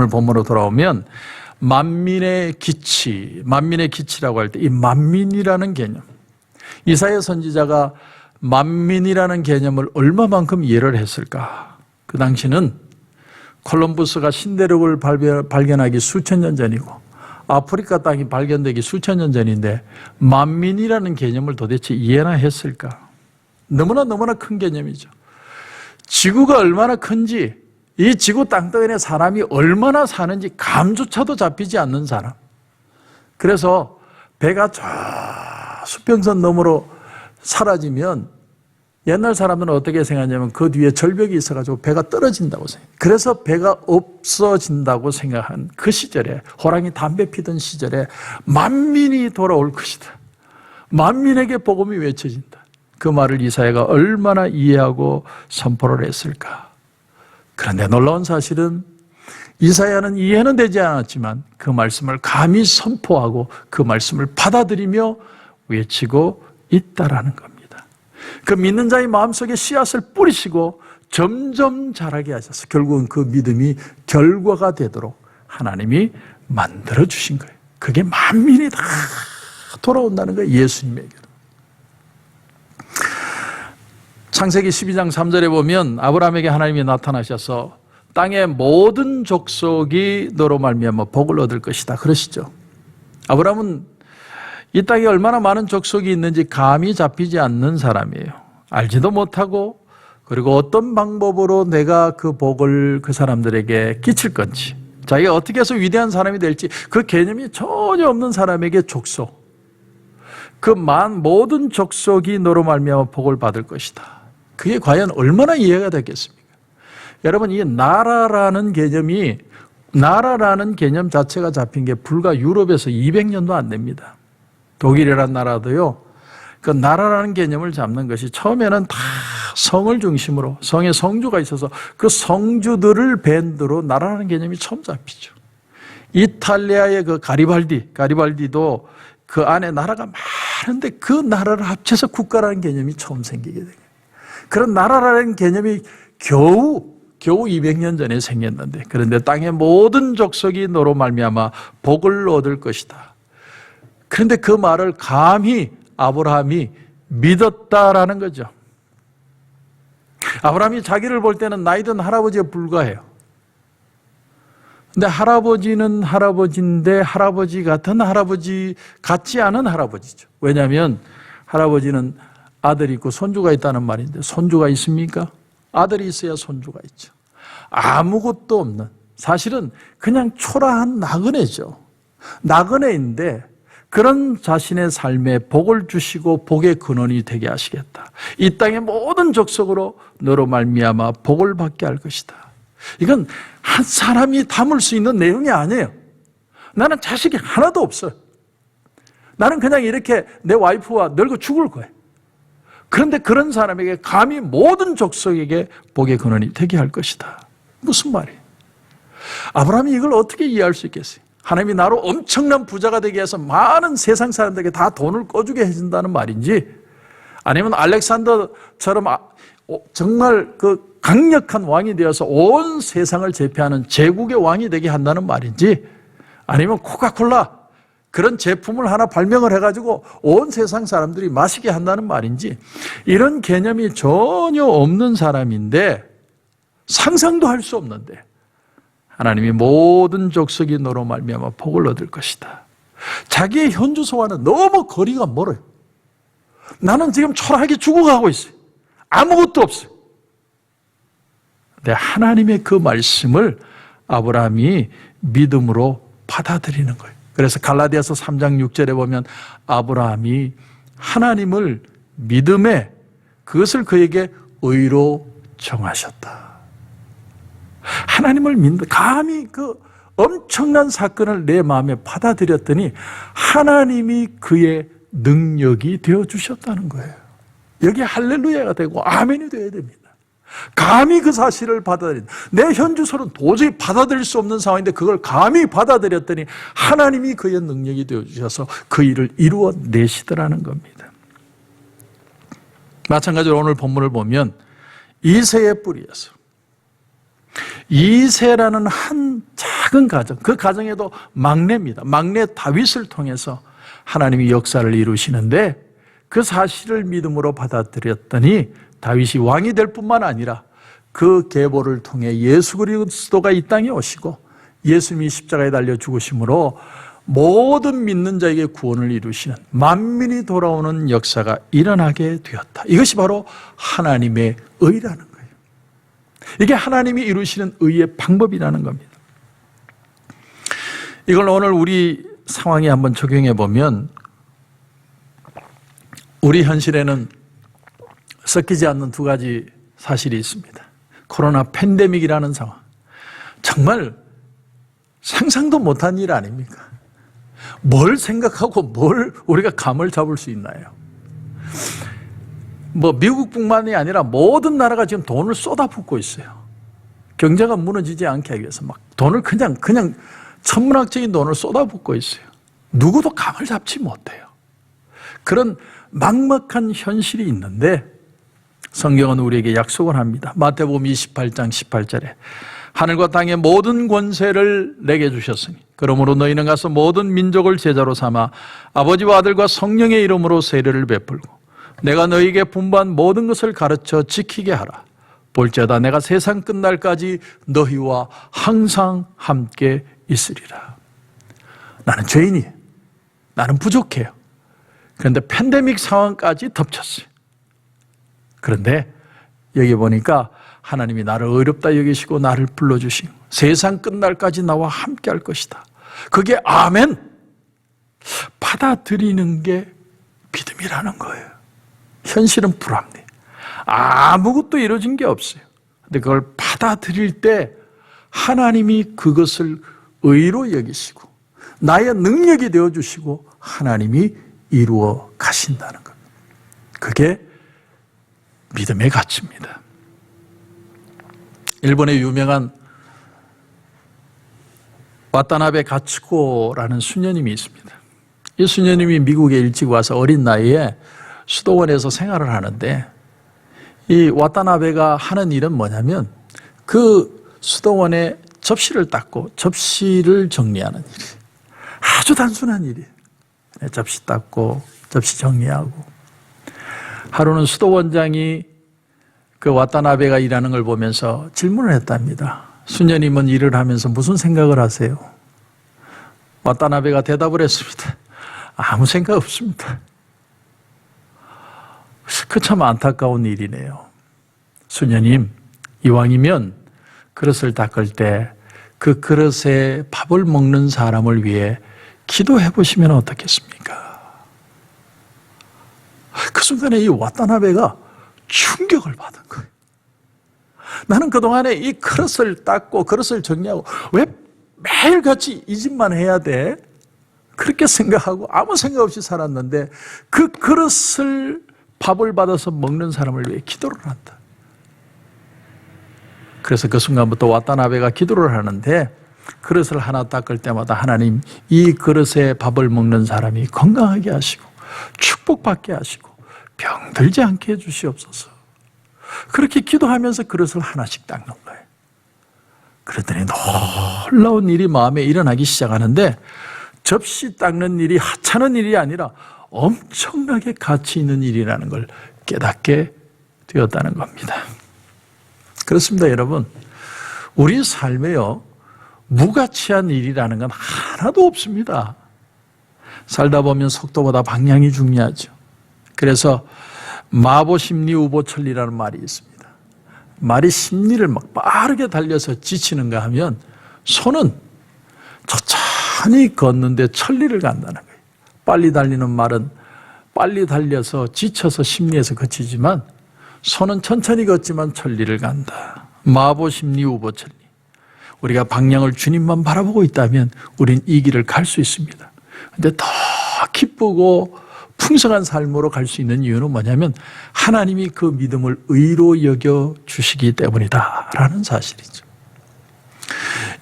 C: 본문으로 돌아오면 만민의 기치라고 할 때 이 만민이라는 개념, 이사야 선지자가 만민이라는 개념을 얼마만큼 이해를 했을까? 그 당시는 콜럼부스가 신대륙을 발견하기 수천 년 전이고 아프리카 땅이 발견되기 수천 년 전인데 만민이라는 개념을 도대체 이해나 했을까? 너무나 큰 개념이죠. 지구가 얼마나 큰지, 이 지구 땅덩이에 사람이 얼마나 사는지 감조차도 잡히지 않는 사람. 그래서 배가 저 수평선 너머로 사라지면 옛날 사람들은 어떻게 생각하냐면 그 뒤에 절벽이 있어가지고 배가 떨어진다고 생각해요. 그래서 배가 없어진다고 생각한 그 시절에, 호랑이 담배 피던 시절에 만민이 돌아올 것이다. 만민에게 복음이 외쳐진다. 그 말을 이사야가 얼마나 이해하고 선포를 했을까. 그런데 놀라운 사실은 이사야는 이해는 되지 않았지만 그 말씀을 감히 선포하고 그 말씀을 받아들이며 외치고 있다라는 겁니다. 그 믿는 자의 마음속에 씨앗을 뿌리시고 점점 자라게 하셔서 결국은 그 믿음이 결과가 되도록 하나님이 만들어주신 거예요. 그게 만민이 다 돌아온다는 거예요. 예수님에게로. 창세기 12장 3절에 보면 아브라함에게 하나님이 나타나셔서 땅의 모든 족속이 너로 말미암아 복을 얻을 것이다 그러시죠. 아브라함은 이 땅에 얼마나 많은 족속이 있는지 감이 잡히지 않는 사람이에요. 알지도 못하고, 그리고 어떤 방법으로 내가 그 복을 그 사람들에게 끼칠 건지, 자기가 어떻게 해서 위대한 사람이 될지 그 개념이 전혀 없는 사람에게 족속, 그 모든 족속이 너로 말미암아 복을 받을 것이다. 그게 과연 얼마나 이해가 됐겠습니까? 여러분, 이 나라라는 개념 자체가 잡힌 게 불과 유럽에서 200년도 안 됩니다. 독일이라는 나라도요, 그 나라라는 개념을 잡는 것이 처음에는 다 성을 중심으로, 성에 성주가 있어서 그 성주들을 밴드로 나라라는 개념이 처음 잡히죠. 이탈리아의 그 가리발디도 그 안에 나라가 많은데 그 나라를 합쳐서 국가라는 개념이 처음 생기게 돼요. 그런 나라라는 개념이 겨우 200년 전에 생겼는데, 그런데 땅의 모든 족속이 너로 말미암아 복을 얻을 것이다. 그런데 그 말을 감히 아브라함이 믿었다라는 거죠. 아브라함이 자기를 볼 때는 나이든 할아버지에 불과해요. 근데 할아버지는 할아버지인데 할아버지 같은 할아버지 같지 않은 할아버지죠. 왜냐하면 할아버지는 아들이 있고 손주가 있다는 말인데 손주가 있습니까? 아들이 있어야 손주가 있죠. 아무것도 없는, 사실은 그냥 초라한 나그네죠. 나그네인데 그런 자신의 삶에 복을 주시고 복의 근원이 되게 하시겠다. 이 땅의 모든 족속으로 너로 말미암아 복을 받게 할 것이다. 이건 한 사람이 담을 수 있는 내용이 아니에요. 나는 자식이 하나도 없어요. 나는 그냥 이렇게 내 와이프와 늙어 죽을 거예요. 그런데 그런 사람에게 감히 모든 족속에게 복의 근원이 되게 할 것이다. 무슨 말이에요? 아브라함이 이걸 어떻게 이해할 수 있겠어요? 하나님이 나로 엄청난 부자가 되게 해서 많은 세상 사람들에게 다 돈을 꺼주게 해준다는 말인지, 아니면 알렉산더처럼 정말 그 강력한 왕이 되어서 온 세상을 제패하는 제국의 왕이 되게 한다는 말인지, 아니면 코카콜라 그런 제품을 하나 발명을 해가지고 온 세상 사람들이 마시게 한다는 말인지, 이런 개념이 전혀 없는 사람인데, 상상도 할 수 없는데 하나님이 모든 족속이 너로 말미암아 복을 얻을 것이다. 자기의 현주소와는 너무 거리가 멀어요. 나는 지금 초라하게 죽어가고 있어요. 아무것도 없어요. 근데 하나님의 그 말씀을 아브라함이 믿음으로 받아들이는 거예요. 그래서 갈라디아서 3장 6절에 보면 아브라함이 하나님을 믿음에 그것을 그에게 의로 정하셨다. 하나님을 믿는, 감히 그 엄청난 사건을 내 마음에 받아들였더니 하나님이 그의 능력이 되어주셨다는 거예요. 여기 할렐루야가 되고 아멘이 되어야 됩니다. 감히 그 사실을 받아들인, 내 현주소는 도저히 받아들일 수 없는 상황인데 그걸 감히 받아들였더니 하나님이 그의 능력이 되어주셔서 그 일을 이루어내시더라는 겁니다. 마찬가지로 오늘 본문을 보면 이새의 뿌리에서, 이새라는 한 작은 가정, 그 가정에도 막내입니다. 막내 다윗을 통해서 하나님이 역사를 이루시는데, 그 사실을 믿음으로 받아들였더니 다윗이 왕이 될 뿐만 아니라 그 계보를 통해 예수 그리스도가 이 땅에 오시고 예수님이 십자가에 달려 죽으심으로 모든 믿는 자에게 구원을 이루시는 만민이 돌아오는 역사가 일어나게 되었다. 이것이 바로 하나님의 의라는 거예요. 이게 하나님이 이루시는 의의 방법이라는 겁니다. 이걸 오늘 우리 상황에 한번 적용해 보면 우리 현실에는 섞이지 않는 두 가지 사실이 있습니다. 코로나 팬데믹이라는 상황. 정말 상상도 못한 일 아닙니까? 뭘 생각하고 뭘 우리가 감을 잡을 수 있나요? 미국뿐만이 아니라 모든 나라가 지금 돈을 쏟아붓고 있어요. 경제가 무너지지 않게 하기 위해서 막 돈을 그냥 천문학적인 돈을 쏟아붓고 있어요. 누구도 감을 잡지 못해요. 그런 막막한 현실이 있는데 성경은 우리에게 약속을 합니다. 마태복음 28장 18절에 하늘과 땅의 모든 권세를 내게 주셨으니 그러므로 너희는 가서 모든 민족을 제자로 삼아 아버지와 아들과 성령의 이름으로 세례를 베풀고 내가 너희에게 분부한 모든 것을 가르쳐 지키게 하라. 볼지어다 내가 세상 끝날까지 너희와 항상 함께 있으리라. 나는 죄인이에요. 나는 부족해요. 그런데 팬데믹 상황까지 덮쳤어요. 그런데 여기 보니까 하나님이 나를 어렵다 여기시고 나를 불러주시고 세상 끝날까지 나와 함께 할 것이다. 그게 아멘! 받아들이는 게 믿음이라는 거예요. 현실은 불합리. 아무것도 이루어진 게 없어요. 근데 그걸 받아들일 때 하나님이 그것을 의로 여기시고 나의 능력이 되어주시고 하나님이 이루어 가신다는 것. 그게 믿음의 가치입니다. 일본의 유명한 와타나베 가츠코라는 수녀님이 있습니다. 이 수녀님이 미국에 일찍 와서 어린 나이에 수도원에서 생활을 하는데 이 와타나베가 하는 일은 뭐냐면 그 수도원에 접시를 닦고 접시를 정리하는 일이 아주 단순한 일이에요. 접시 닦고 접시 정리하고. 하루는 수도원장이 그 와타나베가 일하는 걸 보면서 질문을 했답니다. 수녀님은 일을 하면서 무슨 생각을 하세요? 와타나베가 대답을 했습니다. 아무 생각 없습니다. 그 참 안타까운 일이네요. 수녀님, 이왕이면 그릇을 닦을 때 그 그릇에 밥을 먹는 사람을 위해 기도해 보시면 어떻겠습니까? 그 순간에 이 와타나베가 충격을 받은 거예요. 나는 그동안에 이 그릇을 닦고 그릇을 정리하고 왜 매일같이 이 짓만 해야 돼? 그렇게 생각하고 아무 생각 없이 살았는데 그 그릇을 밥을 받아서 먹는 사람을 위해 기도를 한다. 그래서 그 순간부터 와타나베가 기도를 하는데 그릇을 하나 닦을 때마다 하나님 이 그릇에 밥을 먹는 사람이 건강하게 하시고 축복받게 하시고 병들지 않게 해주시옵소서. 그렇게 기도하면서 그릇을 하나씩 닦는 거예요. 그랬더니 놀라운 일이 마음에 일어나기 시작하는데 접시 닦는 일이 하찮은 일이 아니라 엄청나게 가치 있는 일이라는 걸 깨닫게 되었다는 겁니다. 그렇습니다, 여러분. 우리 삶에요, 무가치한 일이라는 건 하나도 없습니다. 살다 보면 속도보다 방향이 중요하죠. 그래서 마보심리우보천리라는 말이 있습니다. 말이 심리를 막 빠르게 달려서 지치는가 하면 손은 천천히 걷는데 천리를 간다는 거예요. 빨리 달리는 말은 빨리 달려서 지쳐서 심리에서 그치지만 손은 천천히 걷지만 천리를 간다. 마보심리우보천리. 우리가 방향을 주님만 바라보고 있다면 우린 이 길을 갈 수 있습니다. 그런데 더 기쁘고 풍성한 삶으로 갈 수 있는 이유는 뭐냐면 하나님이 그 믿음을 의로 여겨 주시기 때문이다라는 사실이죠.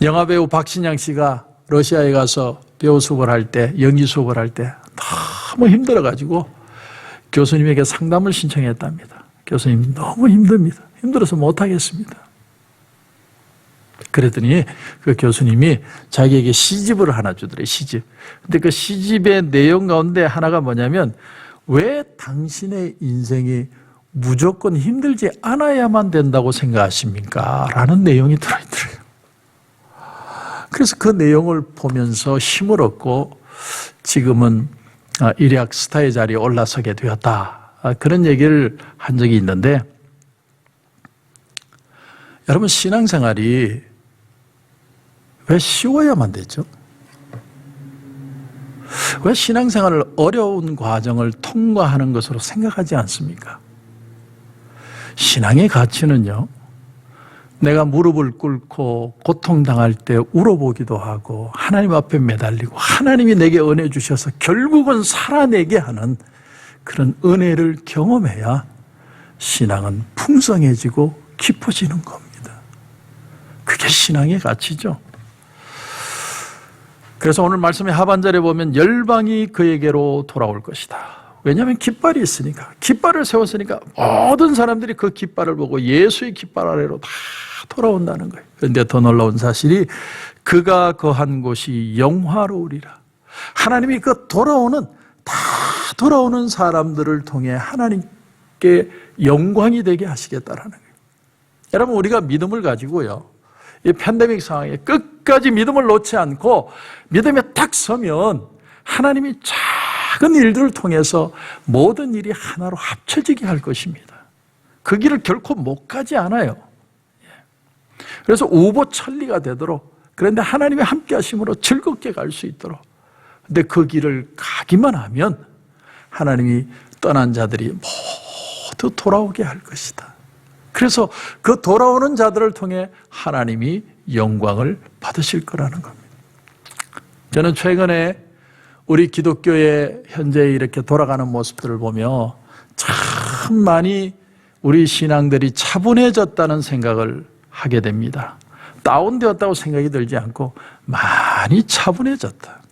C: 영화배우 박신양 씨가 러시아에 가서 배우 수업을 할 때, 연기 수업을 할 때 너무 힘들어가지고 교수님에게 상담을 신청했답니다. 교수님 너무 힘듭니다. 힘들어서 못하겠습니다. 그랬더니 그 교수님이 자기에게 시집을 하나 주더래요. 시집. 근데 그 시집의 내용 가운데 하나가 뭐냐면 왜 당신의 인생이 무조건 힘들지 않아야만 된다고 생각하십니까? 라는 내용이 들어있더래요. 그래서 그 내용을 보면서 힘을 얻고 지금은 일약 스타의 자리에 올라서게 되었다. 그런 얘기를 한 적이 있는데 여러분 신앙생활이 왜 쉬워야만 되죠? 왜 신앙생활을 어려운 과정을 통과하는 것으로 생각하지 않습니까? 신앙의 가치는요, 내가 무릎을 꿇고 고통당할 때 울어보기도 하고 하나님 앞에 매달리고 하나님이 내게 은혜 주셔서 결국은 살아내게 하는 그런 은혜를 경험해야 신앙은 풍성해지고 깊어지는 겁니다. 그게 신앙의 가치죠. 그래서 오늘 말씀의 하반절에 보면 열방이 그에게로 돌아올 것이다. 왜냐하면 깃발이 있으니까, 깃발을 세웠으니까 모든 사람들이 그 깃발을 보고 예수의 깃발 아래로 다 돌아온다는 거예요. 그런데 더 놀라운 사실이 그가 거한 곳이 영화로우리라. 하나님이 그 돌아오는 사람들을 통해 하나님께 영광이 되게 하시겠다라는 거예요. 여러분, 우리가 믿음을 가지고요, 이 팬데믹 상황에 끝까지 믿음을 놓지 않고 믿음에 딱 서면 하나님이 작은 일들을 통해서 모든 일이 하나로 합쳐지게 할 것입니다. 그 길을 결코 못 가지 않아요. 그래서 우보천리가 되도록, 그런데 하나님의 함께 하심으로 즐겁게 갈 수 있도록, 근데 그 길을 가기만 하면 하나님이 떠난 자들이 모두 돌아오게 할 것이다. 그래서 그 돌아오는 자들을 통해 하나님이 영광을 받으실 거라는 겁니다. 저는 최근에 우리 기독교의 현재 이렇게 돌아가는 모습들을 보며 참 많이 우리 신앙들이 차분해졌다는 생각을 하게 됩니다. 다운되었다고 생각이 들지 않고 많이 차분해졌다.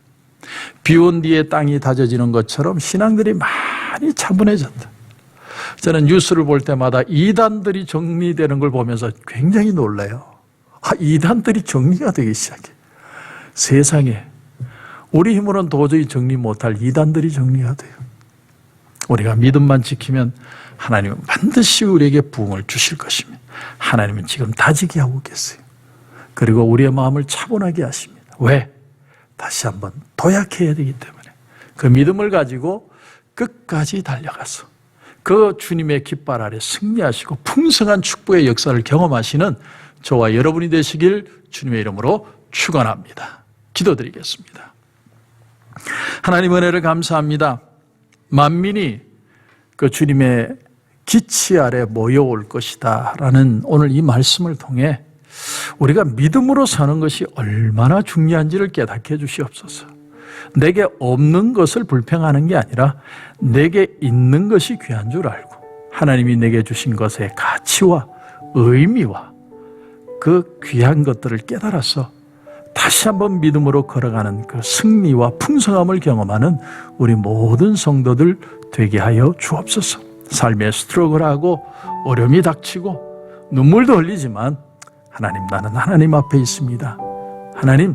C: 비온 뒤에 땅이 다져지는 것처럼 신앙들이 많이 차분해졌다. 저는 뉴스를 볼 때마다 이단들이 정리되는 걸 보면서 굉장히 놀라요. 이단들이 정리가 되기 시작해. 세상에 우리 힘으로는 도저히 정리 못할 이단들이 정리가 돼요. 우리가 믿음만 지키면 하나님은 반드시 우리에게 부흥을 주실 것입니다. 하나님은 지금 다지게 하고 계세요. 그리고 우리의 마음을 차분하게 하십니다. 왜? 다시 한번 도약해야 되기 때문에 그 믿음을 가지고 끝까지 달려가서 그 주님의 깃발 아래 승리하시고 풍성한 축복의 역사를 경험하시는 저와 여러분이 되시길 주님의 이름으로 축원합니다. 기도드리겠습니다. 하나님 은혜를 감사합니다. 만민이 그 주님의 기치 아래 모여올 것이다 라는 오늘 이 말씀을 통해 우리가 믿음으로 사는 것이 얼마나 중요한지를 깨닫게 해 주시옵소서. 내게 없는 것을 불평하는 게 아니라 내게 있는 것이 귀한 줄 알고 하나님이 내게 주신 것의 가치와 의미와 그 귀한 것들을 깨달아서 다시 한번 믿음으로 걸어가는 그 승리와 풍성함을 경험하는 우리 모든 성도들 되게 하여 주옵소서. 삶에 스트러글하고 어려움이 닥치고 눈물도 흘리지만 하나님, 나는 하나님 앞에 있습니다. 하나님,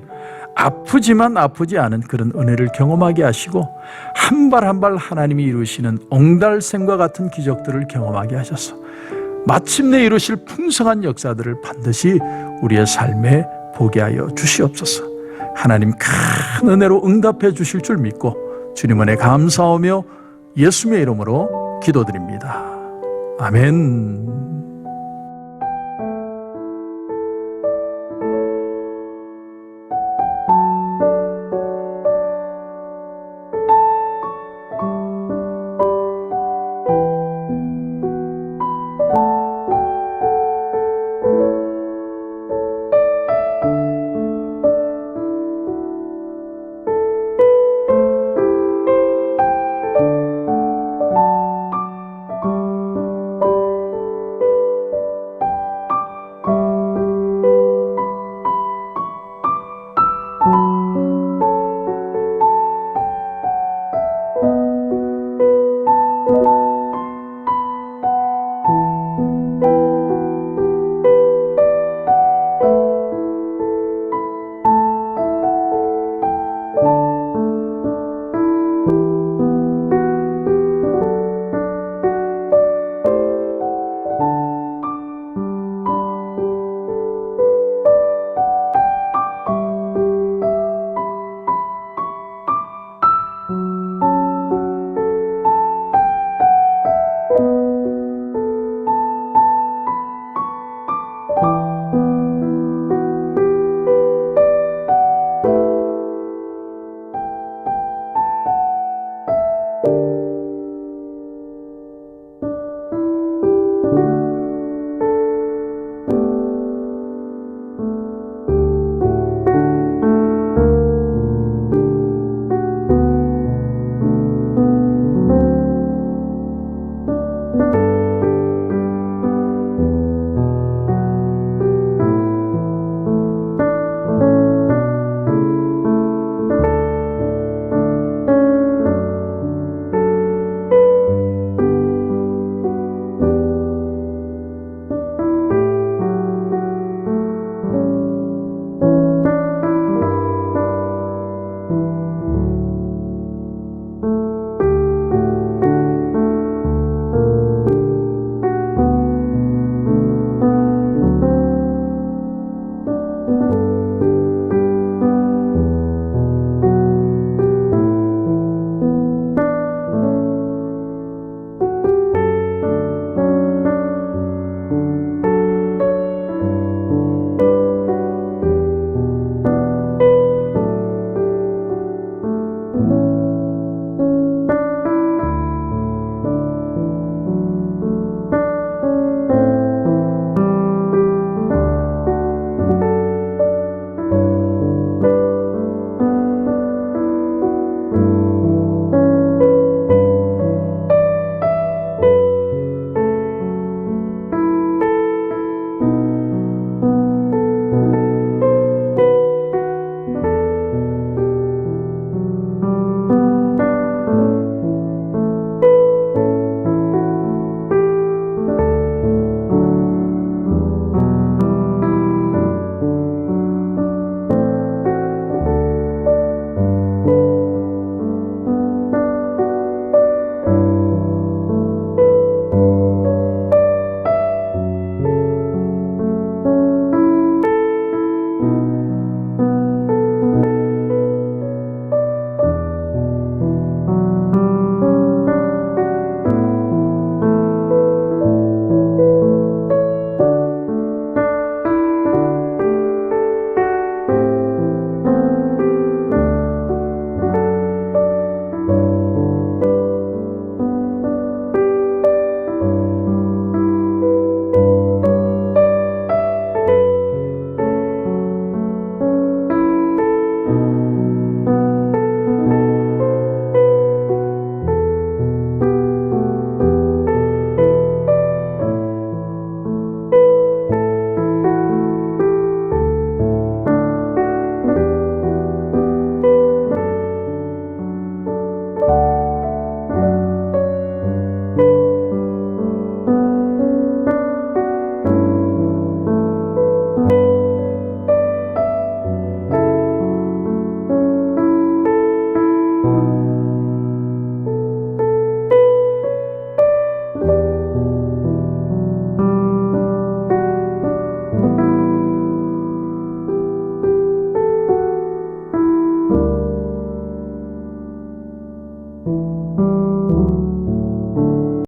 C: 아프지만 아프지 않은 그런 은혜를 경험하게 하시고 한 발 한 발 하나님이 이루시는 옹달샘과 같은 기적들을 경험하게 하셔서 마침내 이루실 풍성한 역사들을 반드시 우리의 삶에 보게 하여 주시옵소서. 하나님 큰 은혜로 응답해 주실 줄 믿고 주님 은혜 감사하며 예수님의 이름으로 기도드립니다. 아멘.